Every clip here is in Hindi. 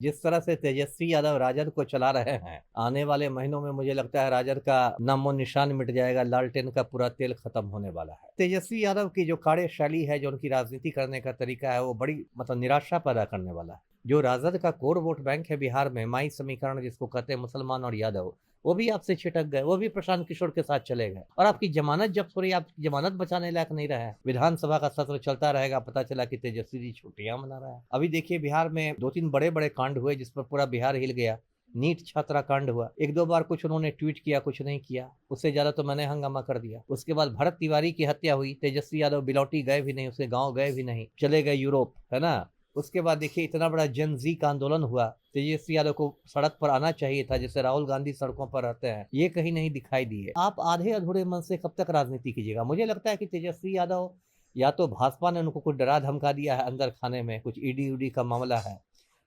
जिस तरह से तेजस्वी यादव राजद को चला रहे हैं, आने वाले महीनों में मुझे लगता है राजद का नामो निशान मिट जाएगा, लालटेन का पूरा तेल खत्म होने वाला है। तेजस्वी यादव की जो कार्यशैली है, जो उनकी राजनीति करने का तरीका है, वो बड़ी निराशा पैदा करने वाला है। जो राजद का कोर वोट बैंक है बिहार में, माई समीकरण जिसको कहते हैं, मुसलमान और यादव, वो भी आपसे छिटक गए, वो भी प्रशांत किशोर के साथ चले गए और आपकी जमानत जब्त हो रही है, आपकी जमानत बचाने लायक नहीं रहा है। विधानसभा का सत्र चलता रहेगा, पता चला कि तेजस्वी जी छुट्टियां मना रहा है। अभी देखिए बिहार में 2-3 बड़े-बड़े कांड हुए जिस पर पूरा बिहार हिल गया। नीट छात्रा कांड हुआ, 1-2 बार कुछ उन्होंने ट्वीट किया, कुछ नहीं किया, उससे ज्यादा तो मैंने हंगामा कर दिया। उसके बाद भरत तिवारी की हत्या हुई, तेजस्वी यादव बिलौटी गए भी नहीं, उसके गाँव गए भी नहीं, चले गए यूरोप, है ना। उसके बाद देखिए इतना बड़ा जेन जी का आंदोलन हुआ, तेजस्वी यादव को सड़क पर आना चाहिए था, जैसे राहुल गांधी सड़कों पर रहते हैं, ये कहीं नहीं दिखाई दिए। आप आधे अधूरे मन से कब तक राजनीति कीजिएगा। मुझे लगता है कि तेजस्वी यादव, या तो भाजपा ने उनको कुछ डरा धमका दिया है अंदर खाने में, कुछ ईडी उडी का मामला है,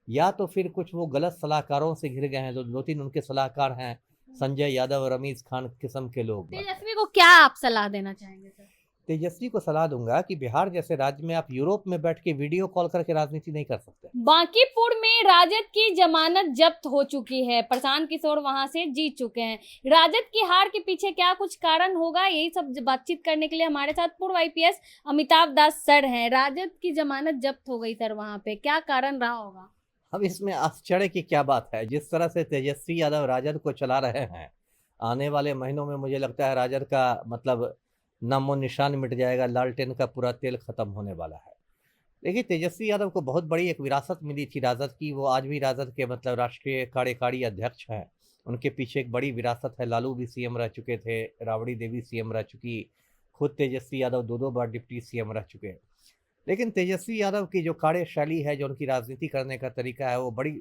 या तो फिर कुछ वो गलत सलाहकारों से घिर गए हैं। जो 2-3 उनके सलाहकार हैं, संजय यादव, रमीज खान किस्म के लोग। तेजस्वी को क्या आप सलाह देना चाहेंगे सर? तेजस्वी को सलाह दूंगा कि बिहार जैसे राज्य में आप यूरोप में बैठ के वीडियो कॉल करके राजनीति नहीं कर सकते। बांकीपुर में राजद की जमानत जब्त हो चुकी है, प्रशांत किशोर वहां से जीत चुके हैं। राजद की हार के पीछे क्या कुछ कारण होगा, यही सब बातचीत करने के लिए हमारे साथ पूर्व आईपीएस अमिताभ दास सर हैं। राजद की जमानत जब्त हो गई सर, वहां पे क्या कारण रहा होगा? अब इसमें आश्चर्य की क्या बात है। जिस तरह से तेजस्वी यादव राजद को चला रहे हैं, आने वाले महीनों में मुझे लगता है राजद का नामो निशान मिट जाएगा, लालटेन का पूरा तेल खत्म होने वाला है। देखिए तेजस्वी यादव को बहुत बड़ी एक विरासत मिली थी राजद की, वो आज भी राजद के राष्ट्रीय कार्यकारी अध्यक्ष हैं। उनके पीछे एक बड़ी विरासत है। लालू भी सीएम रह चुके थे, राबड़ी देवी सीएम रह चुकी, खुद तेजस्वी यादव 2-2 बार डिप्टी सीएम रह चुके। लेकिन तेजस्वी यादव की जो कार्यशैली है, जो उनकी राजनीति करने का तरीका है, वो बड़ी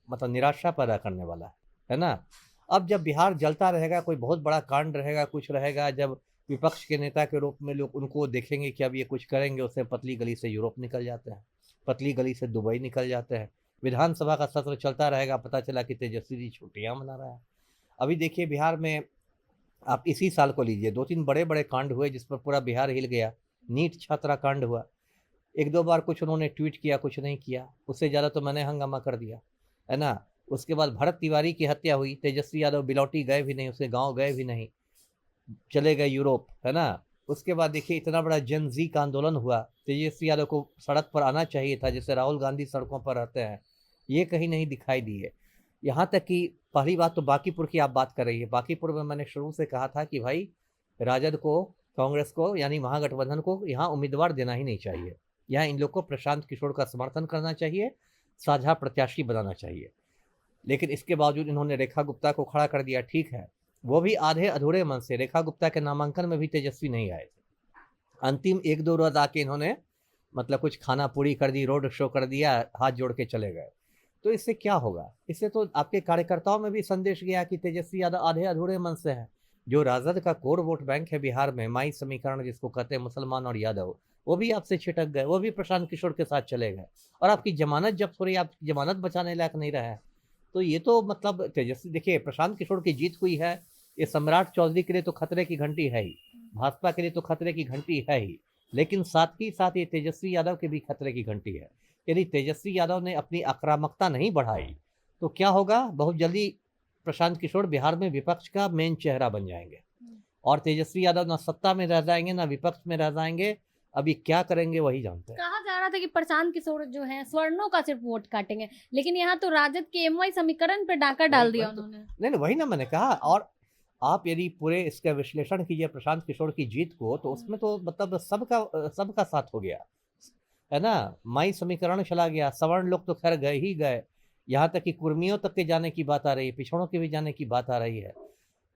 निराशा पैदा करने वाला है ना। अब जब बिहार जलता रहेगा, कोई बहुत बड़ा कांड रहेगा, कुछ रहेगा, जब विपक्ष के नेता के रूप में लोग उनको देखेंगे कि अब ये कुछ करेंगे, उससे पतली गली से यूरोप निकल जाते हैं, पतली गली से दुबई निकल जाते हैं। विधानसभा का सत्र चलता रहेगा, पता चला कि तेजस्वी जी छुट्टियां मना रहा है। अभी देखिए बिहार में आप इसी साल को लीजिए, 2-3 बड़े-बड़े कांड हुए जिस पर पूरा बिहार हिल गया। नीट छात्रा कांड हुआ, 1-2 बार कुछ उन्होंने ट्वीट किया, कुछ नहीं किया, उससे ज़्यादा तो मैंने हंगामा कर दिया, है ना। उसके बाद भरत तिवारी की हत्या हुई, तेजस्वी यादव बिलौटी गए भी नहीं, उसके गाँव गए भी नहीं, चले गए यूरोप, है ना। उसके बाद देखिए इतना बड़ा जेन जी का आंदोलन हुआ, तेजस्वी यादव को सड़क पर आना चाहिए था, जैसे राहुल गांधी सड़कों पर रहते हैं, ये कहीं नहीं दिखाई दिए। यहाँ तक कि पहली बात तो बांकीपुर की आप बात कर रही है। बांकीपुर में मैंने शुरू से कहा था कि भाई राजद को, कांग्रेस को, यानी महागठबंधन को यहाँ उम्मीदवार देना ही नहीं चाहिए। यहाँ इन लोग को प्रशांत किशोर का समर्थन करना चाहिए, साझा प्रत्याशी बनाना चाहिए। लेकिन इसके बावजूद इन्होंने रेखा गुप्ता को खड़ा कर दिया। ठीक है, वो भी आधे अधूरे मन से। रेखा गुप्ता के नामांकन में भी तेजस्वी नहीं आए थे। अंतिम 1-2 रोज आके इन्होंने कुछ खाना पूरी कर दी, रोड शो कर दिया, हाथ जोड़ के चले गए। तो इससे क्या होगा? इससे तो आपके कार्यकर्ताओं में भी संदेश गया कि तेजस्वी यादव आधे अधूरे मन से है। जो राजद का कोर वोट बैंक है बिहार में, माई समीकरण जिसको कहते हैं, मुसलमान और यादव, वो भी आपसे छिटक गए, वो भी प्रशांत किशोर के साथ चले गए और आपकी जमानत जब्त हो रही है, आपकी जमानत बचाने लायक नहीं रहा है। तो ये तो तेजस्वी, देखिए प्रशांत किशोर की जीत हुई है, ये सम्राट चौधरी के लिए तो खतरे की घंटी है ही, भाजपा के लिए तो खतरे की घंटी है ही, लेकिन साथ ही साथ ये तेजस्वी यादव के भी खतरे की घंटी है। यदि तेजस्वी यादव ने अपनी आक्रामकता नहीं बढ़ाई तो क्या होगा, बहुत जल्दी प्रशांत किशोर बिहार में विपक्ष का मेन चेहरा बन जाएंगे और तेजस्वी यादव ना सत्ता में रह जाएंगे ना विपक्ष में रह जाएंगे। अभी क्या करेंगे वही जानते हैं। कहा जा रहा था कि प्रशांत किशोर जो है स्वर्णों का सिर्फ वोट काटेंगे, लेकिन यहाँ तो राजद के एमवाई समीकरण पे डाका डाल दिया उन्होंने। नहीं नहीं, वही ना मैंने कहा। और आप यदि पूरे इसका विश्लेषण कीजिए प्रशांत किशोर की जीत को, तो उसमें तो सबका साथ हो गया, है ना। माई समीकरण चला गया, सवर्ण लोग तो खैर गए ही गए, यहाँ तक कि कुर्मियों तक के जाने की बात आ रही है, पिछड़ों के भी जाने की बात आ रही है।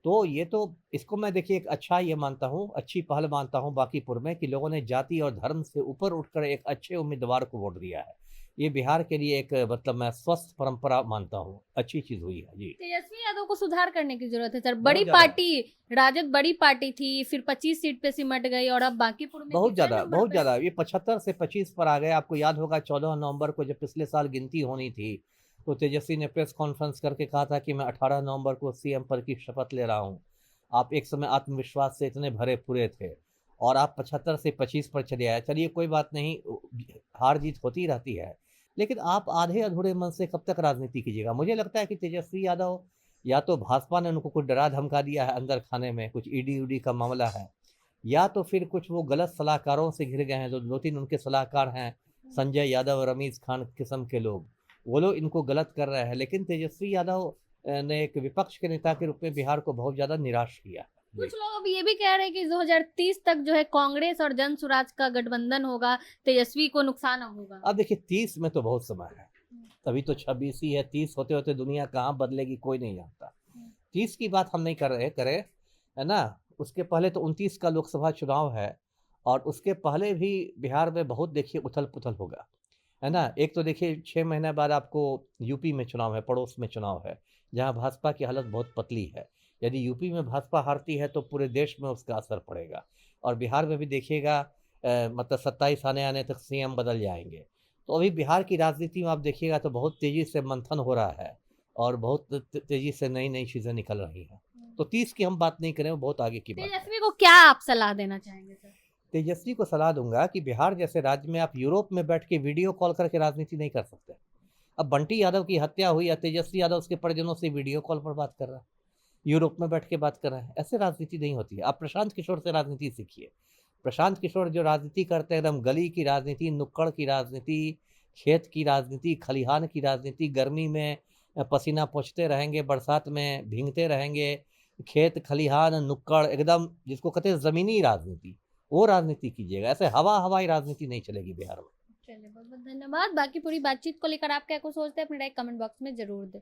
तो ये तो, इसको मैं देखिए एक अच्छा ये मानता हूँ, अच्छी पहल मानता हूँ बांकीपुर में, कि लोगों ने जाति और धर्म से ऊपर उठकर एक अच्छे उम्मीदवार को वोट दिया है। ये बिहार के लिए एक मैं स्वस्थ परंपरा मानता हूँ, अच्छी चीज हुई है जी। तेजस्वी यादव को सुधार करने की जरूरत है सर। बहुत बड़ी ज्यादा, पार्टी, राजद बड़ी पार्टी थी, फिर 25 सीट पे सिमट गई और अब बांकीपुर में बहुत कितने ज्यादा, नंबर बहुत पे? ज्यादा। ये 75 से 25 पर आ गए। आपको याद होगा 14 नवंबर को जब पिछले साल गिनती होनी थी, तो तेजस्वी ने प्रेस कॉन्फ्रेंस करके कहा था कि मैं 18 नवंबर को सीएम पद की शपथ ले रहा हूँ। आप एक समय आत्मविश्वास से इतने भरे पूरे थे और आप 75 से 25 पर चले आए। चलिए कोई बात नहीं, हार जीत होती रहती है, लेकिन आप आधे अधूरे मन से कब तक राजनीति कीजिएगा? मुझे लगता है कि तेजस्वी यादव या तो भाजपा ने उनको कुछ डरा धमका दिया है अंदर खाने में, कुछ ईडी उडी का मामला है, या तो फिर कुछ वो गलत सलाहकारों से घिर गए हैं। जो 2-3 उनके सलाहकार हैं, संजय यादव, रमीज खान किस्म के लोग, वो लोग इनको गलत कर रहे हैं। लेकिन तेजस्वी यादव ने एक विपक्ष के नेता के रूप में बिहार को बहुत ज़्यादा निराश किया। कुछ लोग अब ये भी कह रहे हैं कि 2030 तक जो है कांग्रेस और जन स्वराज का गठबंधन होगा, तेजस्वी को नुकसान होगा। अब देखिए 30 में तो बहुत समय है, तभी तो 26 ही है। 30 होते होते दुनिया कहाँ बदलेगी कोई नहीं जानता। 30 की बात हम नहीं कर रहे करें, है ना। उसके पहले तो 29 का लोकसभा चुनाव है, और उसके पहले भी बिहार में बहुत देखिए उथल पुथल होगा, है ना। एक तो देखिए 6 महीने बाद आपको यूपी में चुनाव है, पड़ोस में चुनाव है, जहाँ भाजपा की हालत बहुत पतली है। यदि यूपी में भाजपा हारती है तो पूरे देश में उसका असर पड़ेगा, और बिहार में भी देखिएगा मतलब 27 आने आने तक सीएम बदल जाएंगे। तो अभी बिहार की राजनीति में आप देखिएगा तो बहुत तेज़ी से मंथन हो रहा है, और बहुत तेज़ी से नई नई चीज़ें निकल रही हैं। तो 30 की हम बात नहीं करें, वो बहुत आगे की बात है। तेजस्वी को क्या आप सलाह देना चाहेंगे सर? तेजस्वी को सलाह दूंगा कि बिहार जैसे राज्य में आप यूरोप में बैठ के वीडियो कॉल करके राजनीति नहीं कर सकते। अब बंटी यादव की हत्या हुई या तेजस्वी यादव उसके परिजनों से वीडियो कॉल पर बात कर रहा है, यूरोप में बैठ के बात कर रहे हैं। ऐसे राजनीति नहीं होती है। आप प्रशांत किशोर से राजनीति सीखिए। प्रशांत किशोर जो राजनीति करते हैं, एकदम गली की राजनीति, नुक्कड़ की राजनीति, खेत की राजनीति, खलिहान की राजनीति। गर्मी में पसीना पोंछते रहेंगे, बरसात में भीगते रहेंगे। खेत खलिहान नुक्कड़, एकदम जिसको कहते हैं ज़मीनी राजनीति, वो राजनीति कीजिएगा। ऐसे हवाई राजनीति नहीं चलेगी बिहार में। चलिए, बहुत बहुत धन्यवाद। बाकी पूरी बातचीत को लेकर आप क्या कुछ सोचते हैं, अपनी राय कमेंट बॉक्स में जरूर दें।